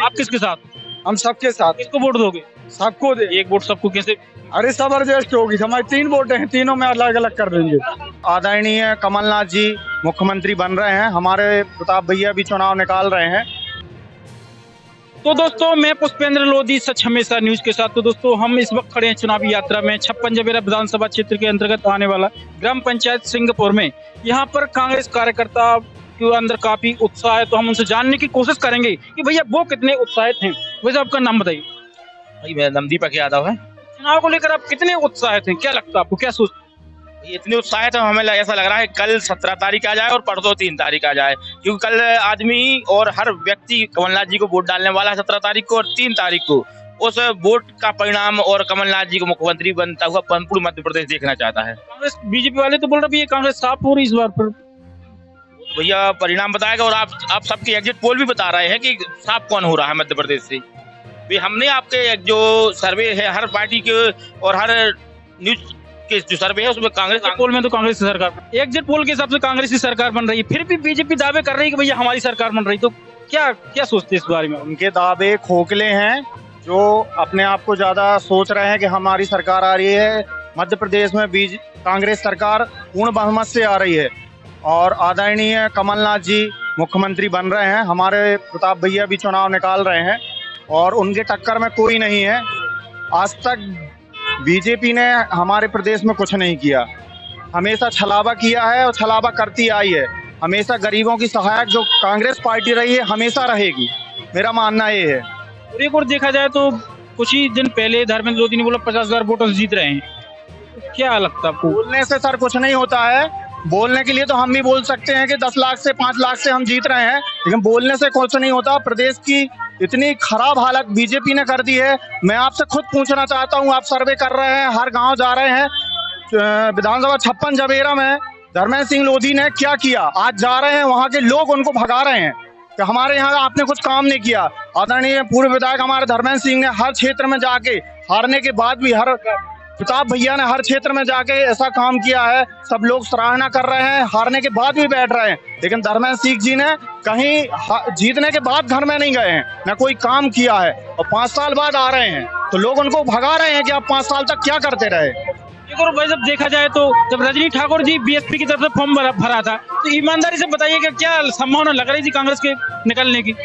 आप किसके साथ? हम सबके साथ, किसको वोट दोगे? सबको दे। एक वोट सबको कैसे? अरे जबरदस्त होगी, हमारी 3 वोटें हैं, तीनों में अलग अलग कर देंगे। आदरणीय कमलनाथ जी मुख्यमंत्री बन रहे हैं, हमारे प्रताप भैया भी चुनाव निकाल रहे हैं। तो दोस्तों मैं पुष्पेंद्र लोधी, सच हमेशा न्यूज के साथ। तो दोस्तों हम इस वक्त खड़े हैं चुनावी यात्रा में 56 जबेरा विधानसभा क्षेत्र के अंतर्गत आने वाला ग्राम पंचायत सिंहपुर में। यहाँ पर कांग्रेस कार्यकर्ता के अंदर काफी उत्साह है, तो हम उनसे जानने की कोशिश करेंगे कि भैया वो कितने उत्साहित हैं। वैसे आपका नाम बताइए। भाई मेरा नाम दीपक यादव है। चुनाव को लेकर आप कितने उत्साहित हैं, क्या लगता है आपको, क्या सोचते हैं? इतने उत्साहित है, हमें ऐसा लग रहा है कल 17 तारीख आ जाए और परसों 3 तारीख आ जाए, क्योंकि कल आदमी और हर व्यक्ति कमलनाथ जी को वोट डालने वाला है 17 तारीख को और 3 तारीख को। उस वोट का परिणाम और कमलनाथ जी को मुख्यमंत्री बनता हुआ पूर्ण मध्य प्रदेश देखना चाहता है। कांग्रेस बीजेपी वाले तो बोल रहे हैं कांग्रेस साफ हो रही इस बार पर। भैया परिणाम बताएगा और आप सबके एग्जिट पोल भी बता रहे हैं कि साफ कौन हो रहा है मध्य प्रदेश से। भी हमने आपके जो सर्वे है हर पार्टी के और हर न्यूज के जो सर्वे है उसमें कांग्रेस पोल में तो कांग्रेस की सरकार, एग्जिट पोल के हिसाब से कांग्रेस की सरकार बन रही है, फिर भी बीजेपी दावे कर रही है कि भैया हमारी सरकार बन रही। तो क्या क्या सोचते हैं इस बारे में? उनके दावे खोखले हैं, जो अपने आप को ज्यादा सोच रहे हैं कि हमारी सरकार आ रही है। मध्य प्रदेश में कांग्रेस सरकार पूर्ण बहुमत से आ रही है और आदरणीय कमलनाथ जी मुख्यमंत्री बन रहे हैं, हमारे प्रताप भैया भी चुनाव निकाल रहे हैं और उनके टक्कर में कोई नहीं है। आज तक बीजेपी ने हमारे प्रदेश में कुछ नहीं किया, हमेशा छलावा किया है और छलावा करती आई है। हमेशा गरीबों की सहायक जो कांग्रेस पार्टी रही है हमेशा रहेगी, मेरा मानना ये है। और एक और देखा जाए तो कुछ ही दिन पहले धर्मेंद्र लोधी ने बोला 50,000 वोटों से जीत रहे हैं। तो क्या लगता है आपको? बोलने से सर कुछ नहीं होता है, बोलने के लिए तो हम भी बोल सकते हैं कि 10 लाख से 5 लाख से हम जीत रहे हैं, लेकिन बोलने से कुछ नहीं होता। प्रदेश की इतनी खराब हालत बीजेपी ने कर दी है। मैं आपसे खुद पूछना चाहता हूं, आप सर्वे कर रहे हैं, हर गांव जा रहे हैं, विधानसभा 56 जबेरा में धर्मेंद्र सिंह लोधी ने क्या किया? आज जा रहे हैं, वहां के लोग उनको भगा रहे हैं कि हमारे यहाँ आपने कुछ काम नहीं किया। आदरणीय पूर्व विधायक हमारे धर्मेंद्र सिंह ने हर क्षेत्र में जाके, हारने के बाद भी प्रताप भैया ने हर क्षेत्र में जाके ऐसा काम किया है, सब लोग सराहना कर रहे हैं, हारने के बाद भी बैठ रहे हैं। लेकिन धर्मेंद्र सिंह जी ने कहीं जीतने के बाद घर में नहीं गए हैं, न कोई काम किया है और 5 साल बाद आ रहे हैं तो लोग उनको भगा रहे हैं कि आप 5 साल तक क्या करते रहे। एक और भाई जब देखा जाए तो जब रजनी ठाकुर जी बीएसपी की तरफ से फॉर्म भरा था, तो ईमानदारी से बताइए कि क्या संभावना लग रही थी कांग्रेस के निकलने की?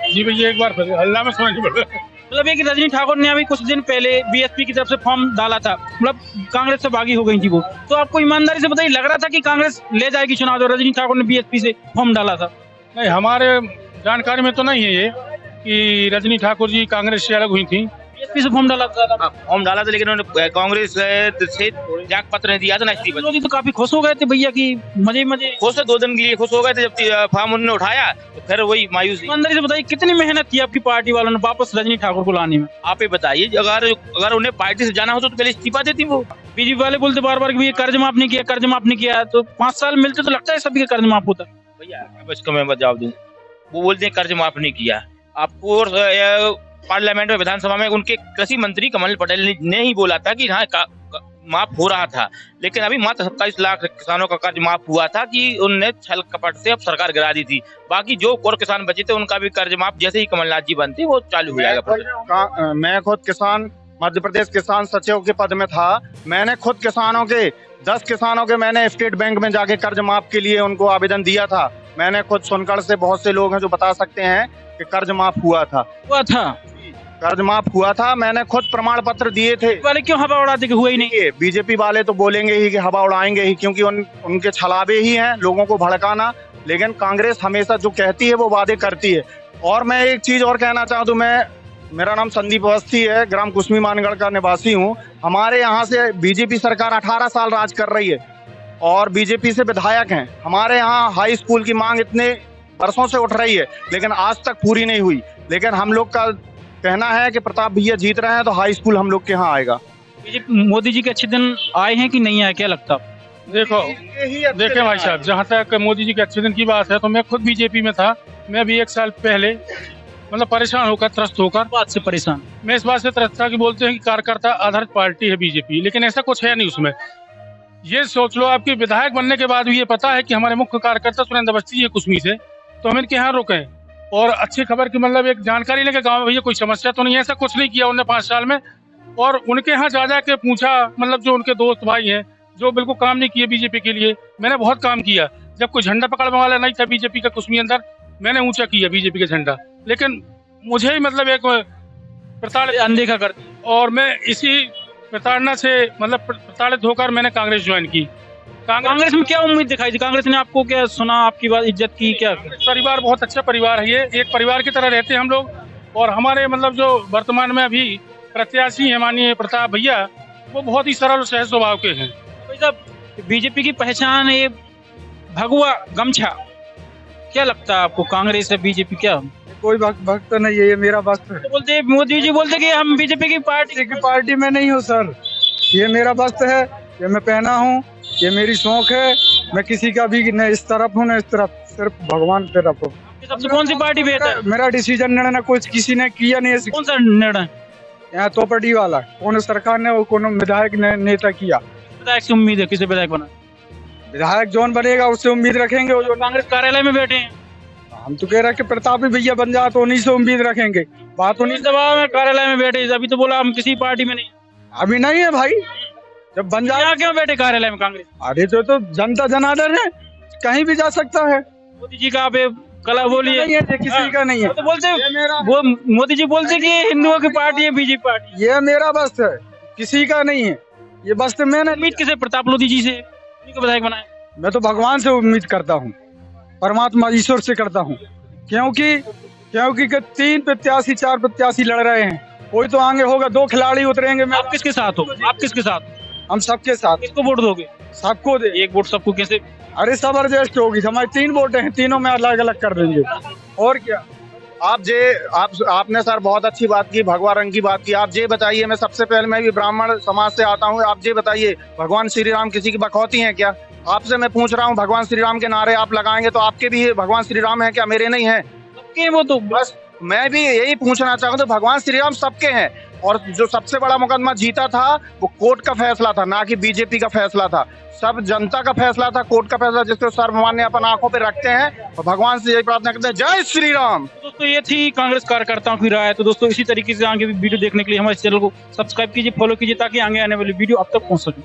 जी भैया एक बार हल्ला में समझ नहीं पड़ रहा। मतलब ये कि रजनी ठाकुर ने अभी कुछ दिन पहले बीएसपी की तरफ से फॉर्म डाला था, मतलब कांग्रेस से बागी हो गई थी वो। तो आपको ईमानदारी से बताइए, लग रहा था कि कांग्रेस ले जाएगी चुनाव जो रजनी ठाकुर ने बीएसपी से फॉर्म डाला था? नहीं, हमारे जानकारी में तो नहीं है ये कि रजनी ठाकुर जी कांग्रेस से अलग हुई थी। बीएसपी से फॉर्म डाला था? फॉर्म डाला था, लेकिन उन्होंने कांग्रेस से त्याग पत्र नहीं दिया था ना, इस्तीफा। लोग तो काफी खुश हो गए थे भैया की, मजे मजे खुश 2 दिन के लिए खुश हो गए थे, जब फॉर्म उन्होंने उठाया तो फिर वही मायूसी। ईमानदारी से बताइए कितनी मेहनत की आपकी पार्टी वालों ने वापस रजनी ठाकुर को लाने में? आप ही बताइए, अगर उन्हें पार्टी से जाना होता तो पहले इस्तीफा देती वो। बीजेपी वाले बोलते बार बार कि कर्ज माफ नहीं किया, कर्ज माफ नहीं किया। तो 5 साल मिलते तो लगता है सभी का कर्ज माफ होता। भैया अब इसको मैं जवाब दूं, वो बोलते हैं कर्ज माफ नहीं किया आपको। और पार्लियामेंट में विधानसभा में उनके कृषि मंत्री कमल पटेल ने ही बोला था कि हाँ माफ हो रहा था, लेकिन अभी मात्र 27 लाख किसानों का कर्ज माफ हुआ था कि उनने छल कपट से अब सरकार गिरा दी थी। बाकी जो और किसान बचे थे उनका भी कर्ज माफ जैसे ही कमलनाथ जी बनते वो चालू हो जाएगा। मैं खुद किसान, मध्य प्रदेश किसान सचिव के पद में था। मैंने खुद किसानों के 10 किसानों के मैंने स्टेट बैंक में जाके कर्ज माफ के लिए उनको आवेदन दिया था। मैंने खुद सुनकर से बहुत से लोग हैं जो बता सकते हैं कि कर्ज माफ हुआ था। कर्ज माफ हुआ था, मैंने खुद प्रमाण पत्र दिए थे। वाले क्यों हवा उड़ाते कि हुआ ही नहीं? बीजेपी वाले तो बोलेंगे ही कि हवा उड़ाएंगे ही, क्योंकि उनके छलावे ही हैं लोगों को भड़काना। लेकिन कांग्रेस हमेशा जो कहती है वो वादे करती है। और मैं एक चीज और कहना चाहूँ तो मेरा नाम संदीप अवस्थी है, ग्राम कुसमी मानगढ़ का निवासी हूँ। हमारे यहाँ से बीजेपी सरकार 18 साल राज कर रही है और बीजेपी से विधायक हैं। हमारे यहाँ हाई स्कूल की मांग इतने वर्षों से उठ रही है, लेकिन आज तक पूरी नहीं हुई। लेकिन हम लोग का कहना है कि प्रताप भैया जीत रहे हैं तो हाई स्कूल हम लोग के यहाँ आएगा। मोदी जी के अच्छे दिन आए हैं कि नहीं आए, क्या लगता है? देखो देखे भाई साहब, जहाँ तक मोदी जी के अच्छे दिन की बात है तो मैं खुद बीजेपी में था। मैं भी 1 साल पहले मतलब परेशान होकर, त्रस्त होकर, बात से परेशान, मैं इस बात से त्रस्त था कि बोलते हैं कि कार्यकर्ता आधारित पार्टी है बीजेपी, लेकिन ऐसा कुछ है नहीं उसमें। ये सोच लो, आपके विधायक बनने के बाद भी ये पता है कि हमारे मुख्य कार्यकर्ता सुरेंद्र अवस्थी जी कुसमी से, तो हम इनके यहाँ रुके हैं। और अच्छी खबर की मतलब एक जानकारी लेके गाँव में भैया कोई समस्या तो नहीं है, ऐसा कुछ नहीं किया उन्होंने 5 साल में। और उनके यहाँ जा के पूछा, मतलब जो उनके दोस्त भाई हैं जो बिल्कुल काम नहीं किए बीजेपी के लिए, मैंने बहुत काम किया। जब कोई झंडा पकड़ने वाला नहीं था बीजेपी का कुछ भी अंदर, मैंने ऊंचा किया बीजेपी का झंडा, लेकिन मुझे ही मतलब एक प्रताड़ित अनदेखा कर दिया। और मैं इसी प्रताड़ना से मतलब प्रताड़ित होकर मैंने कांग्रेस ज्वाइन की। कांग्रेस में क्या उम्मीद दिखाई थी? कांग्रेस ने आपको क्या सुना, आपकी बात इज्जत की क्या? परिवार बहुत अच्छा परिवार है, ये एक परिवार की तरह रहते हैं हम लोग। और हमारे मतलब जो वर्तमान में अभी प्रत्याशी है माननीय प्रताप भैया, वो बहुत ही सरल और सहज स्वभाव के हैं। भाई साहब, बीजेपी की पहचान है भगवा गमछा, क्या लगता है आपको कांग्रेस है बीजेपी क्या? कोई भक्त नहीं है, ये मेरा वक्त है। तो बोलते मोदी जी बोलते कि हम बीजेपी की पार्टी में नहीं हूँ सर, ये मेरा वस्त्र है, ये मैं पहना हूँ, ये मेरी शौक है। मैं किसी का भी न इस तरफ हूँ न इस तरफ, सिर्फ भगवान की तरफ हूँ। सबसे कौन सी पार्टी बेहतर है? मेरा डिसीजन निर्णय कुछ किसी ने किया नहीं है। कौन सा निर्णय? यहाँ तोपड़ी वाला कौन सरकार ने, वो कौन विधायक ने नेता किया। विधायक से उम्मीद है, किसे विधायक बना? विधायक जौन बनेगा उससे उम्मीद रखेंगे। वो जो कांग्रेस कार्यालय में बैठे हैं, हम तो कह रहे हैं कि प्रताप ही भैया बन जाए तो उन्हीं से उम्मीद रखेंगे। बात उन्हीं दबाव में कार्यालय में बैठे, अभी तो बोला हम किसी पार्टी में नहीं। अभी नहीं है भाई, जब बन जाए। यहाँ क्यों बैठे कार्यालय में कांग्रेस? अरे तो जनता जनार्दन है, कहीं भी जा सकता है। मोदी जी का आप कला बोलिए। नहीं है, ये किसी का नहीं है। तो बोलते वो मोदी जी बोलते कि हिंदुओं की पार्टी है बीजेपी पार्टी। ये मेरा वस्त्र है, किसी का नहीं है। ये वस्त्र मैंने उम्मीद किसे? प्रताप लोधी जी से, उन्हीं को विधायक बनाए। मैं तो भगवान से उम्मीद करता हूँ, परमात्मा ईश्वर से करता हूँ। क्योंकि 3 प्रत्याशी 4 प्रत्याशी लड़ रहे हैं, कोई तो आगे होगा, 2 खिलाड़ी उतरेंगे। मैं आप किसके साथ हो? आप किसके साथ? हम सबके साथ। किसको वोट दोगे? सबको दे। एक वोट सबको कैसे? अरे जबरदस्त होगी, हमारी 3 वोटें हैं, तीनों में अलग अलग कर देंगे। और क्या। आपने सर बहुत अच्छी बात की, भगवा रंग की बात की। आप ये बताइए, मैं सबसे पहले मैं भी ब्राह्मण समाज से आता हूँ, आप ये बताइए भगवान श्री राम किसी की बखौती हैं क्या? आपसे मैं पूछ रहा हूँ, भगवान श्री राम के नारे आप लगाएंगे तो आपके भी भगवान श्री राम है क्या? मेरे नहीं है। सबके वो तो बस मैं भी यही पूछना चाहूँ, तो भगवान श्री राम सबके हैं। और जो सबसे बड़ा मुकदमा जीता था वो कोर्ट का फैसला था, ना कि बीजेपी का फैसला था। सब जनता का फैसला था, कोर्ट का फैसला, जिसको सर्वमान्य अपन आंखों पे रखते हैं। और भगवान से यही प्रार्थना करते हैं, जय श्री राम। दोस्तों ये थी कांग्रेस कार्यकर्ताओं की राय। तो दोस्तों इसी तरीके से आगे भी वीडियो देखने के लिए हमारे चैनल को सब्सक्राइब कीजिए, फॉलो कीजिए, ताकि आगे आने वाली वीडियो आप तक पहुंच सके।